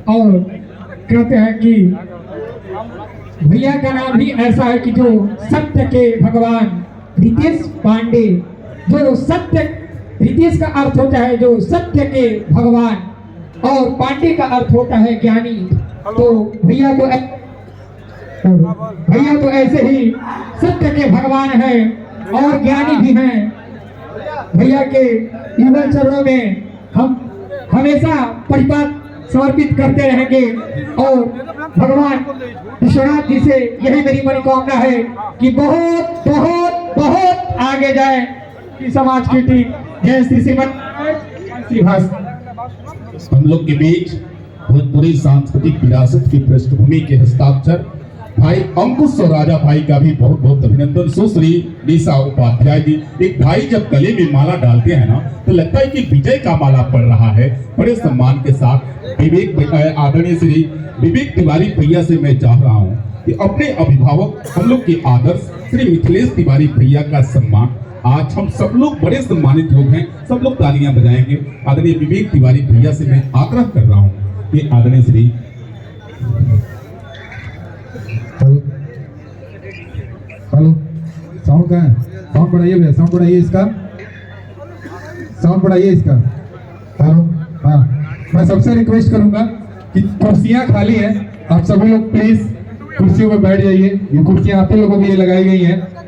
और कहते हैं कि भैया का नाम भी ऐसा है कि जो सत्य के भगवान रितेश पांडे, जो सत्य, रितेश का अर्थ होता है जो सत्य के भगवान और पांडे का अर्थ होता है ज्ञानी। तो भैया तो ऐसे ही सत्य के भगवान हैं और ज्ञानी भी हैं। भैया के युगल चरणों में हम हमेशा परिपात समर्पित करते रहेंगे और भगवान विश्वनाथ जी से यही मेरी मनोकामना है कि बहुत बहुत बहुत आगे जाए कि समाज की टीम। जय श्री श्रीमन श्री भाष। हम लोग के बीच भोजपुरी सांस्कृतिक विरासत की पृष्ठभूमि के हस्ताक्षर भाई अंकुश और राजा भाई का भी बहुत बहुत अभिनंदन। सुश्री निशा उपाध्याय जी, एक भाई जब गले में माला डालते हैं ना तो लगता है कि विजय का माला पड़ रहा है। बड़े सम्मान के साथ आदरणीय श्री विवेक तिवारी भैया से मैं चाह रहा हूँ कि अपने अभिभावक हम लोग के आदर्श श्री मिथिलेश तिवारी भैया का सम्मान, आज हम सब लोग बड़े सम्मानित लोग हैं, सब लोग तालियां बजाएंगे। आदरणीय विवेक तिवारी भैया से मैं आग्रह कर रहा हूँ कि आदरणीय श्री हेलो, साउंड कहाँ है? साउंड बढ़ाइए भैया, साउंड बढ़ाइए इसका, साउंड बढ़ाइए इसका। हेलो, हाँ, मैं सबसे रिक्वेस्ट करूंगा कि कुर्सियां खाली हैं, आप सभी लोग प्लीज कुर्सियों पर बैठ जाइए। ये कुर्सियां आप ही लोगों के लिए लगाई गई हैं।